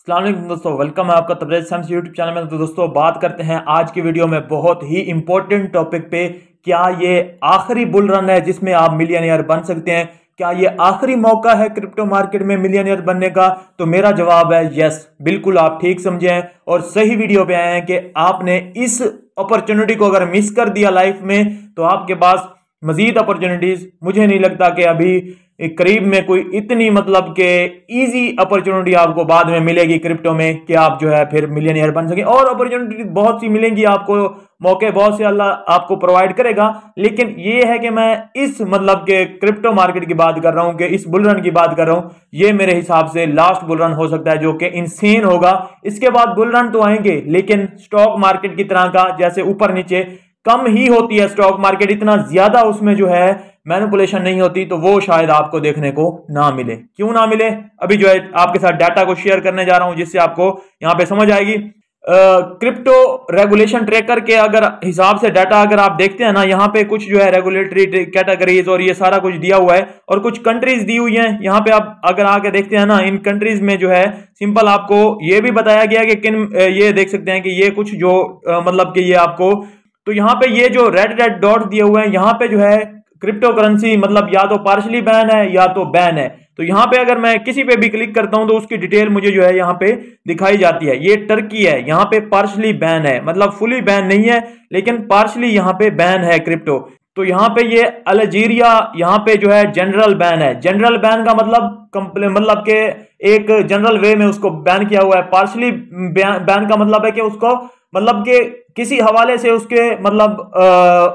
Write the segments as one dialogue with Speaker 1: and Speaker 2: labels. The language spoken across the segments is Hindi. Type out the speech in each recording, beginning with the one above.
Speaker 1: अस्सलाम वालेकुम दोस्तों, वेलकम है आपका तबरेज़ शम्स यूट्यूब चैनल में। तो दोस्तों बात करते हैं आज की वीडियो में बहुत ही इंपॉर्टेंट टॉपिक पे। क्या ये आखिरी बुल रन है जिसमें आप मिलियनेयर बन सकते हैं? क्या ये आखिरी मौका है क्रिप्टो मार्केट में मिलियनेयर बनने का? तो मेरा जवाब है यस, बिल्कुल आप ठीक समझे हैं और सही वीडियो पे आए हैं कि आपने इस अपॉर्चुनिटी को अगर मिस कर दिया लाइफ में तो आपके पास मजीद अपॉर्चुनिटीज मुझे नहीं लगता कि अभी करीब में कोई इतनी मतलब के इजी अपॉर्चुनिटी आपको बाद में मिलेगी क्रिप्टो में कि आप जो है फिर मिलियनियर बन सके। और अपॉर्चुनिटी बहुत सी मिलेंगी आपको, मौके बहुत से अल्लाह आपको प्रोवाइड करेगा। लेकिन ये है कि मैं इस मतलब के क्रिप्टो मार्केट की बात कर रहा हूं कि इस बुल रन की बात कर रहा हूं। ये मेरे हिसाब से लास्ट बुल रन हो सकता है जो कि इंसेन होगा। इसके बाद बुल रन तो आएंगे लेकिन स्टॉक मार्केट की तरह का जैसे ऊपर नीचे कम ही होती है स्टॉक मार्केट, इतना ज्यादा उसमें जो है मैनिपुलेशन नहीं होती, तो वो शायद आपको देखने को ना मिले। क्यों ना मिले, अभी जो है आपके साथ डाटा को शेयर करने जा रहा हूं जिससे आपको यहां पे समझ आएगी। क्रिप्टो रेगुलेशन ट्रैकर के अगर हिसाब से डाटा अगर आप देखते हैं ना, यहाँ पे कुछ जो है रेगुलेटरी कैटेगरीज और ये सारा कुछ दिया हुआ है और कुछ कंट्रीज दी हुई हैं। यहाँ पे आप अगर आके देखते हैं ना, इन कंट्रीज में जो है सिंपल आपको ये भी बताया गया कि किन ये देख सकते हैं कि ये कुछ जो मतलब कि ये आपको, तो यहाँ पे ये जो रेड रेड डॉट दिए हुए हैं यहाँ पे जो है क्रिप्टो करेंसी मतलब या तो पार्शली बैन है या तो बैन है। तो यहाँ पे अगर मैं किसी पे भी क्लिक करता हूं तो उसकी डिटेल मुझे जो है यहाँ पे दिखाई जाती है। ये टर्की है, यहाँ पे पार्शली बैन है, मतलब फुली बैन नहीं है लेकिन पार्शली यहाँ पे बैन है क्रिप्टो। तो यहाँ पे ये अल्जीरिया यहाँ पे जो है जनरल बैन है। जनरल बैन का मतलब के एक जनरल वे में उसको बैन किया हुआ है। पार्शली बैन का मतलब है कि उसको मतलब कि किसी हवाले से उसके मतलब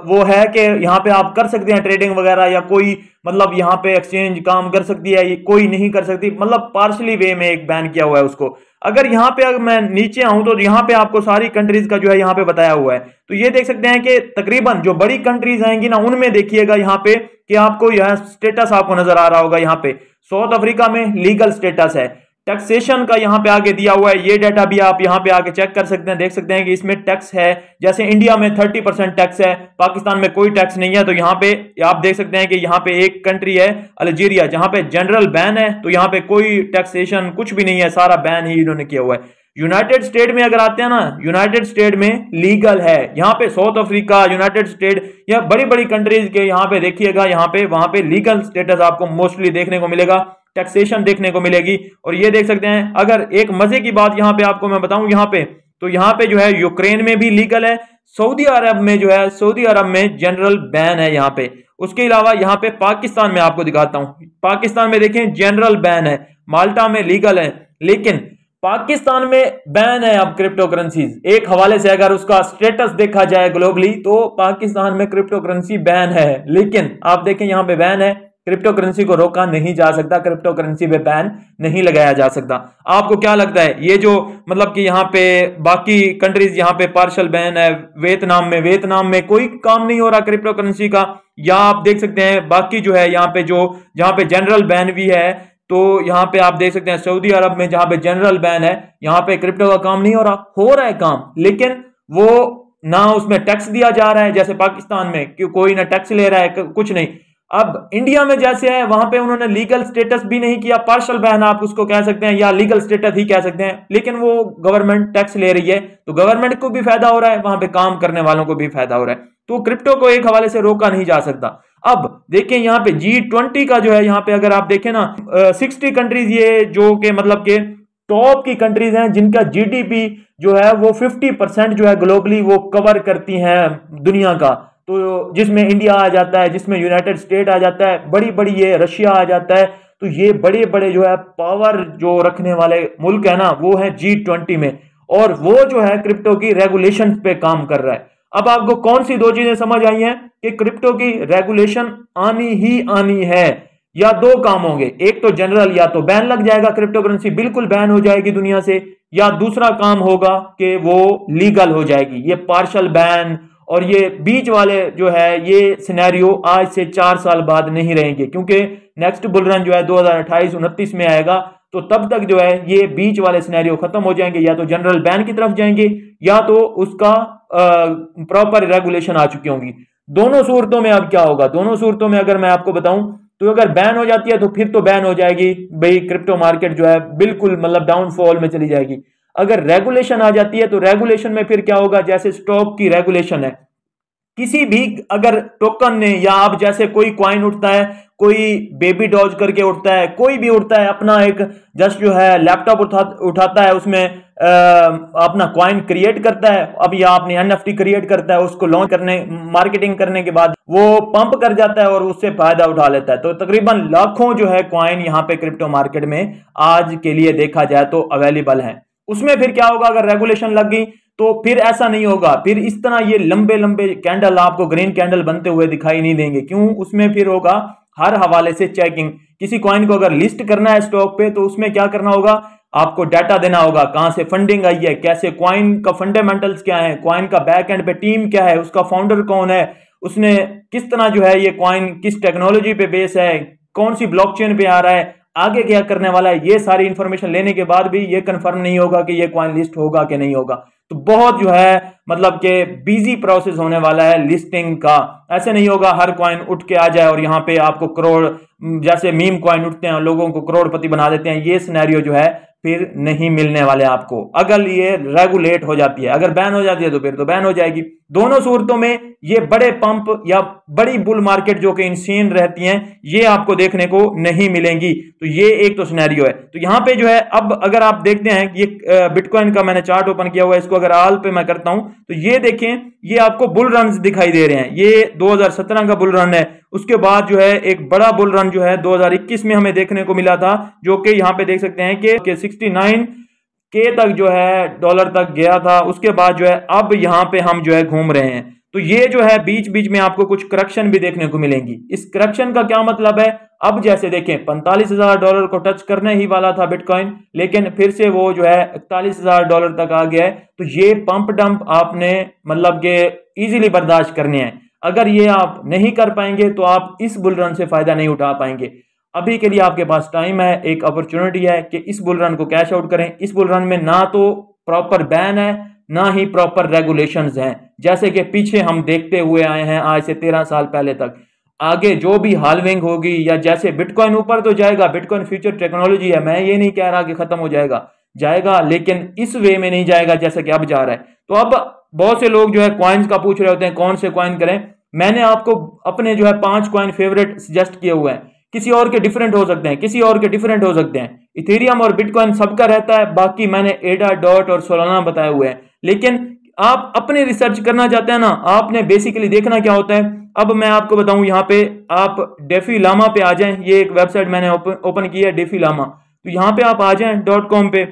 Speaker 1: वो है कि यहाँ पे आप कर सकते हैं ट्रेडिंग वगैरह, या कोई मतलब यहाँ पे एक्सचेंज काम कर सकती है, ये कोई नहीं कर सकती, मतलब पार्शली वे में एक बैन किया हुआ है उसको। अगर यहाँ पे अगर मैं नीचे आऊं तो यहाँ पे आपको सारी कंट्रीज का जो है यहाँ पे बताया हुआ है। तो ये देख सकते हैं कि तकरीबन जो बड़ी कंट्रीज आएंगी ना उनमें देखिएगा यहाँ पे कि आपको यह स्टेटस आपको नजर आ रहा होगा। यहाँ पे साउथ अफ्रीका में लीगल स्टेटस है, टैक्सेशन का यहाँ पे आगे दिया हुआ है। ये डाटा भी आप यहाँ पे आके चेक कर सकते हैं, देख सकते हैं कि इसमें टैक्स है। जैसे इंडिया में 30% टैक्स है, पाकिस्तान में कोई टैक्स नहीं है। तो यहाँ पे आप देख सकते हैं कि यहाँ पे एक कंट्री है अल्जीरिया जहाँ पे जनरल बैन है, तो यहाँ पे कोई टैक्सेशन कुछ भी नहीं है, सारा बैन ही इन्होंने किया हुआ है। यूनाइटेड स्टेट में अगर आते हैं ना, यूनाइटेड स्टेट में लीगल है। यहाँ पे साउथ अफ्रीका, यूनाइटेड स्टेट, या बड़ी बड़ी कंट्रीज के यहाँ पे देखिएगा, यहाँ पे वहां पे लीगल स्टेटस आपको मोस्टली देखने को मिलेगा, टैक्सेशन देखने को मिलेगी। और ये देख सकते हैं, अगर एक मजे की बात यहाँ पे आपको मैं बताऊं यहाँ पे, तो यहाँ पे जो है यूक्रेन में भी लीगल है, सऊदी अरब में जो है, सऊदी अरब में जनरल बैन है यहाँ पे। उसके अलावा यहाँ पे पाकिस्तान में आपको दिखाता हूं, पाकिस्तान में देखें जनरल बैन है, माल्टा में लीगल है, लेकिन पाकिस्तान में बैन है अब क्रिप्टो करेंसीज। एक हवाले से अगर उसका स्टेटस देखा जाए ग्लोबली तो पाकिस्तान में क्रिप्टो करेंसी बैन है, लेकिन आप देखें यहाँ पे बैन है। क्रिप्टो करेंसी को रोका नहीं जा सकता, क्रिप्टो करेंसी पे बैन नहीं लगाया जा सकता। आपको क्या लगता है ये जो मतलब कि यहाँ पे बाकी कंट्रीज यहाँ पे पार्शल बैन है, वियतनाम में कोई काम नहीं हो रहा क्रिप्टो करेंसी का, या आप देख सकते हैं बाकी जो है यहाँ पे जो जहाँ पे जनरल बैन भी है, तो यहाँ पे आप देख सकते हैं सऊदी अरब में जहाँ पे जनरल बैन है, यहाँ पे क्रिप्टो का काम नहीं हो रहा है काम, लेकिन वो ना उसमें टैक्स दिया जा रहा है जैसे पाकिस्तान में, क्यों कोई ना टैक्स ले रहा है, कुछ नहीं। अब इंडिया में जैसे है वहां पे उन्होंने लीगल स्टेटस भी नहीं किया, पार्शल बैन आप उसको कह सकते हैं या लीगल स्टेटस ही कह सकते हैं, लेकिन वो गवर्नमेंट टैक्स ले रही है, तो गवर्नमेंट को भी फायदा हो रहा है, वहां पे काम करने वालों को भी फायदा हो रहा है। तो क्रिप्टो को एक हवाले से रोका नहीं जा सकता। अब देखिए यहाँ पे G20 का जो है, यहाँ पे अगर आप देखें ना 60 कंट्रीज ये जो के मतलब के टॉप की कंट्रीज हैं जिनका जीडीपी जो है वो 50% जो है ग्लोबली वो कवर करती हैं दुनिया का, तो जिसमें इंडिया आ जाता है, जिसमें यूनाइटेड स्टेट आ जाता है, बड़ी बड़ी ये रशिया आ जाता है। तो ये बड़े बड़े जो है पावर जो रखने वाले मुल्क है ना वो है G20 में, और वो जो है क्रिप्टो की रेगुलेशन पे काम कर रहा है। अब आपको कौन सी दो चीजें समझ आई हैं कि क्रिप्टो की रेगुलेशन आनी ही आनी है, या दो काम होंगे, एक तो जनरल या तो बैन लग जाएगा, क्रिप्टो करेंसी बिल्कुल बैन हो जाएगी दुनिया से, या दूसरा काम होगा कि वो लीगल हो जाएगी। ये पार्शल बैन और ये बीच वाले जो है ये सिनेरियो आज से 4 साल बाद नहीं रहेंगे, क्योंकि नेक्स्ट बुल रन जो है 2028-29 में आएगा, तो तब तक जो है ये बीच वाले सिनेरियो खत्म हो जाएंगे, या तो जनरल बैन की तरफ जाएंगे या तो उसका प्रॉपर रेगुलेशन आ चुकी होंगी। दोनों सूरतों में अब क्या होगा, दोनों सूरतों में अगर मैं आपको बताऊं तो अगर बैन हो जाती है तो फिर तो बैन हो जाएगी भाई, क्रिप्टो मार्केट जो है बिल्कुल मतलब डाउनफॉल में चली जाएगी। अगर रेगुलेशन आ जाती है तो रेगुलेशन में फिर क्या होगा, जैसे स्टॉक की रेगुलेशन है, किसी भी अगर टोकन ने या आप जैसे कोई कॉइन उठता है, कोई बेबी डॉज करके उठता है, कोई भी उठता है, अपना एक जस्ट जो है लैपटॉप उठाता है, उसमें अपना कॉइन क्रिएट करता है, अब या अपनी एनएफटी क्रिएट करता है, उसको लॉन्च करने मार्केटिंग करने के बाद वो पंप कर जाता है और उससे फायदा उठा लेता है। तो तकरीबन लाखों जो है कॉइन यहाँ पे क्रिप्टो मार्केट में आज के लिए देखा जाए तो अवेलेबल है। उसमें फिर क्या होगा, अगर रेगुलेशन लग गई तो फिर ऐसा नहीं होगा, फिर इस तरह ये लंबे लंबे कैंडल आपको ग्रीन कैंडल बनते हुए दिखाई नहीं देंगे। क्यों? उसमें फिर होगा हर हवाले से चेकिंग। किसी कॉइन को अगर लिस्ट करना है स्टॉक पे तो उसमें क्या करना होगा, आपको डाटा देना होगा, कहां से फंडिंग आई है, कैसे कॉइन का फंडामेंटल्स क्या है, कॉइन का बैक एंड पे टीम क्या है, उसका फाउंडर कौन है, उसने किस तरह जो है ये कॉइन किस टेक्नोलॉजी पे बेस है, कौन सी ब्लॉकचेन पे आ रहा है, आगे क्या करने वाला है। ये सारी इंफॉर्मेशन लेने के बाद भी ये कंफर्म नहीं होगा कि ये कॉइन लिस्ट होगा कि नहीं होगा। तो बहुत जो है मतलब कि बिजी प्रोसेस होने वाला है लिस्टिंग का। ऐसे नहीं होगा हर कॉइन उठ के आ जाए और यहाँ पे आपको करोड़, जैसे मीम कॉइन उठते हैं लोगों को करोड़पति बना देते हैं, ये सिनेरियो जो है फिर नहीं मिलने वाले आपको अगर ये रेगुलेट हो जाती है। अगर बैन हो जाती है तो फिर तो बैन हो जाएगी। दोनों सूरतों में ये बड़े पंप या बड़ी बुल मार्केट जो कि इनसेन रहती हैं ये आपको देखने को नहीं मिलेंगी। तो ये एक तो सिनेरियो है। तो यहां पे जो है अब अगर आप देखते हैं ये बिटकॉइन का मैंने चार्ट ओपन किया हुआ है, इसको अगर आल पे मैं करता हूं तो ये देखें, ये आपको बुल रन दिखाई दे रहे हैं। ये 2017 का बुल रन है। उसके बाद जो है एक बड़ा बुल रन जो है 2021 में हमें देखने को मिला था, जो कि यहां पे देख सकते हैं कि 69K तक जो है डॉलर तक गया था। उसके बाद जो है अब यहां पे हम जो है घूम रहे हैं। तो ये जो है बीच बीच में आपको कुछ करेक्शन भी देखने को मिलेंगी। इस करेक्शन का क्या मतलब है, अब जैसे देखें $45,000 को टच करने ही वाला था बिटकॉइन, लेकिन फिर से वो जो है $41,000 तक आ गया है। तो ये पंप डंप आपने मतलब के इजीली बर्दाश्त करने हैं। अगर ये आप नहीं कर पाएंगे तो आप इस बुल रन से फायदा नहीं उठा पाएंगे। अभी के लिए आपके पास टाइम है, एक अपॉर्चुनिटी है कि इस बुल रन को कैश आउट करें। इस बुल रन में ना तो प्रॉपर बैन है ना ही प्रॉपर रेगुलेशंस हैं, जैसे कि पीछे हम देखते हुए आए हैं आज से 13 साल पहले तक। आगे जो भी हाल्विंग होगी या जैसे बिटकॉइन ऊपर तो जाएगा, बिटकॉइन फ्यूचर टेक्नोलॉजी है, मैं ये नहीं कह रहा कि खत्म हो जाएगा, लेकिन इस वे में नहीं जाएगा जैसे कि अब जा रहा है। तो अब बहुत से लोग जो है कॉइन्स का पूछ रहे होते हैं कौन से कॉइन करें। मैंने आपको अपने जो है 5 कॉइन फेवरेट सजेस्ट किए हुए हैं। किसी और के डिफरेंट हो सकते हैं, किसी और के डिफरेंट हो सकते हैं। इथेरियम और बिटकॉइन सबका रहता है, बाकी मैंने एडा, डॉट और सोलाना बताए हुए हैं। लेकिन आप अपने रिसर्च करना चाहते हैं ना, आपने बेसिकली देखना क्या होता है। अब मैं आपको बताऊं, यहाँ पे आप डेफी लामा पे आ जाएं। ये एक वेबसाइट मैंने ओपन की है, डेफी लामा। तो यहाँ पे आप आ जाएं .com पे।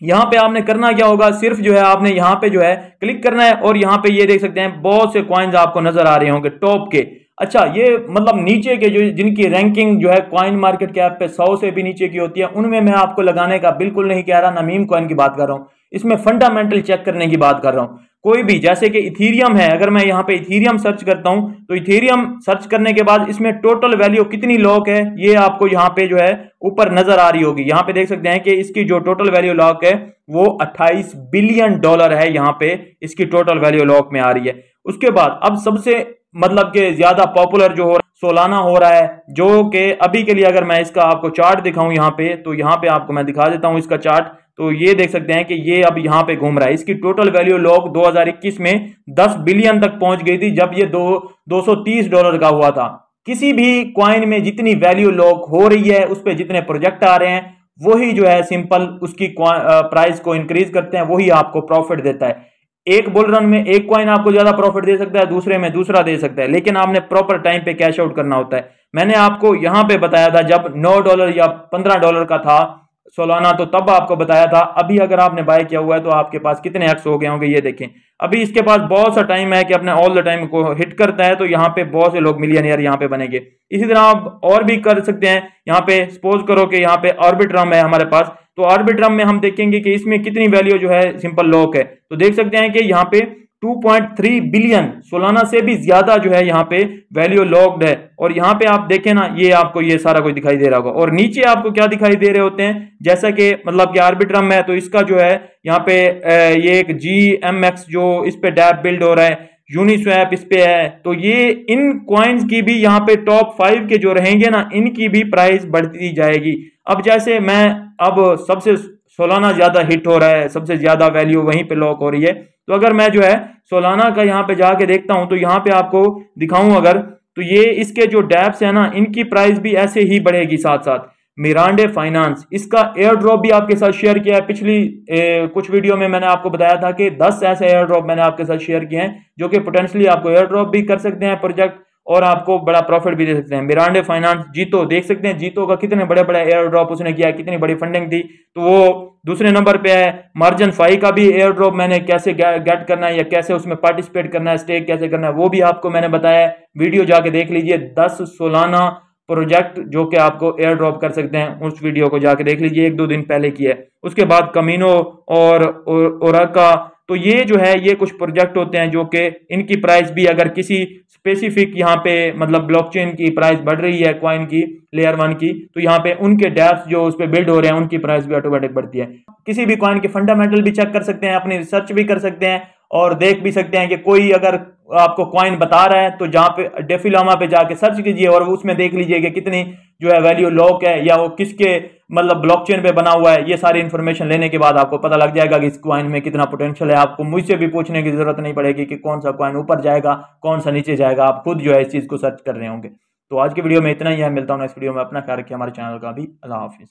Speaker 1: यहाँ पे आपने करना क्या होगा, सिर्फ जो है आपने यहाँ पे जो है क्लिक करना है और यहाँ पे ये देख सकते हैं बहुत से कॉइन्स आपको नजर आ रहे होंगे टॉप के। अच्छा, ये मतलब नीचे के जो जिनकी रैंकिंग जो है कॉइन मार्केट कैप पे 100 से भी नीचे की होती है, उनमें मैं आपको लगाने का बिल्कुल नहीं कह रहा, ना मीम कॉइन की बात कर रहा हूँ। इसमें फंडामेंटल चेक करने की बात कर रहा हूँ। कोई भी जैसे कि इथीरियम है, अगर मैं यहाँ पे इथीरियम सर्च करता हूँ तो इथीरियम सर्च करने के बाद इसमें टोटल वैल्यू कितनी लॉक है ये आपको यहाँ पे जो है ऊपर नजर आ रही होगी। यहाँ पे देख सकते हैं कि इसकी जो टोटल वैल्यू लॉक है वो $28 बिलियन है। यहाँ पे इसकी टोटल वैल्यू लॉक में आ रही है। उसके बाद अब सबसे मतलब के ज्यादा पॉपुलर जो हो रहा है सोलाना हो रहा है, जो कि अभी के लिए अगर मैं इसका आपको चार्ट दिखाऊं यहाँ पे, तो यहाँ पे आपको मैं दिखा देता हूं इसका चार्ट। तो ये देख सकते हैं कि ये अब यहाँ पे घूम रहा है। इसकी टोटल वैल्यू लॉक 2021 में 10 बिलियन तक पहुंच गई थी, जब ये $230 का हुआ था। किसी भी कॉइन में जितनी वैल्यू लॉक हो रही है, उस पर जितने प्रोजेक्ट आ रहे हैं, वही जो है सिंपल उसकी प्राइस को इंक्रीज करते हैं, वही आपको प्रॉफिट देता है। एक बुल रन में एक कॉइन आपको ज्यादा प्रॉफिट दे सकता है, दूसरे में दूसरा दे सकता है, लेकिन आपने प्रॉपर टाइम पे कैश आउट करना होता है। मैंने आपको यहां पे बताया था जब $9 या $15 का था सोलाना, तो तब आपको बताया था। अभी अगर आपने बाय किया हुआ है तो आपके पास कितने एक्स हो गए होंगे ये देखें। अभी इसके पास बहुत सा टाइम है कि अपने ऑल द टाइम को हिट करता है, तो यहाँ पे बहुत से लोग मिलियनियर यहाँ पे बनेंगे। इसी तरह आप और भी कर सकते हैं। यहाँ पे सपोज करो कि यहाँ पे ऑर्बिट्रम है हमारे पास, तो ऑर्बिट्रम में हम देखेंगे कि इसमें कितनी वैल्यू जो है सिंपल लॉक है। तो देख सकते हैं कि यहाँ पे 2.3 बिलियन सोलाना से भी ज्यादा जो है यहाँ पे वैल्यू लॉक्ड है। और यहाँ पे आप देखें ना, ये आपको ये सारा कुछ दिखाई दे रहा होगा। और नीचे आपको क्या दिखाई दे रहे होते हैं, जैसा कि मतलब कि आर्बिट्रम है तो इसका जो है यहाँ पे ये एक GMX जो इस पे डैप बिल्ड हो रहा है, यूनिस्वैप इस पे है। तो ये इन कॉइन्स की भी यहाँ पे टॉप 5 के जो रहेंगे ना, इनकी भी प्राइस बढ़ती जाएगी। अब जैसे मैं अब सबसे सोलाना ज्यादा हिट हो रहा है, सबसे ज्यादा वैल्यू वहीं पे लॉक हो रही है। तो अगर मैं जो है सोलाना का यहाँ पे जाके देखता हूं तो यहाँ पे आपको दिखाऊं अगर, तो ये इसके जो डैप्स है ना, इनकी प्राइस भी ऐसे ही बढ़ेगी साथ साथ। मिरांडे फाइनेंस, इसका एयर ड्रॉप भी आपके साथ शेयर किया है पिछली कुछ वीडियो में। मैंने आपको बताया था कि 10 ऐसे एयर ड्रॉप मैंने आपके साथ शेयर किए हैं जो कि पोटेंशियली आपको एयर ड्रॉप भी कर सकते हैं प्रोजेक्ट, और आपको बड़ा प्रॉफिट भी दे सकते हैं। मिरांडे फाइनेंस, जीतो, देख सकते हैं जीतो का कितने बड़े बड़े एयर ड्रॉप उसने किया, कितनी बड़ी फंडिंग थी, तो वो दूसरे नंबर पे है। मार्जिन 5 का भी एयर ड्रॉप मैंने कैसे गेट करना है या कैसे उसमें पार्टिसिपेट करना है, स्टेक कैसे करना है, वो भी आपको मैंने बताया है। वीडियो जाके देख लीजिए, 10 सोलाना प्रोजेक्ट जो कि आपको एयर ड्रॉप कर सकते हैं, उस वीडियो को जाके देख लीजिए, 1-2 दिन पहले की है। उसके बाद कमीनो और ओराका, तो ये जो है ये कुछ प्रोजेक्ट होते हैं जो कि इनकी प्राइस भी अगर किसी स्पेसिफिक यहाँ पे मतलब ब्लॉकचेन की प्राइस बढ़ रही है, कॉइन की लेयर 1 की, तो यहाँ पे उनके डेप्स जो उस पर बिल्ड हो रहे हैं उनकी प्राइस भी ऑटोमेटिक बढ़ती है। किसी भी कॉइन के फंडामेंटल भी चेक कर सकते हैं, अपनी रिसर्च भी कर सकते हैं और देख भी सकते हैं कि कोई अगर आपको कॉइन बता रहा है तो जहाँ पे डेफिलामा पे जाके सर्च कीजिए और उसमें देख लीजिए कि कितनी जो है वैल्यू लॉक है या वो किसके मतलब ब्लॉकचेन पे बना हुआ है। ये सारी इंफॉर्मेशन लेने के बाद आपको पता लग जाएगा कि इस कॉइन में कितना पोटेंशियल है। आपको मुझसे भी पूछने की जरूरत नहीं पड़ेगी कि कौन सा कॉइन ऊपर जाएगा कौन सा नीचे जाएगा, आप खुद जो है इस चीज को सर्च कर रहे होंगे। तो आज की वीडियो में इतना ही है, मिलता हूँ नेक्स्ट वीडियो में। अपना ख्याल रखिए, हमारे चैनल का भी। अल्लाह हाफिज।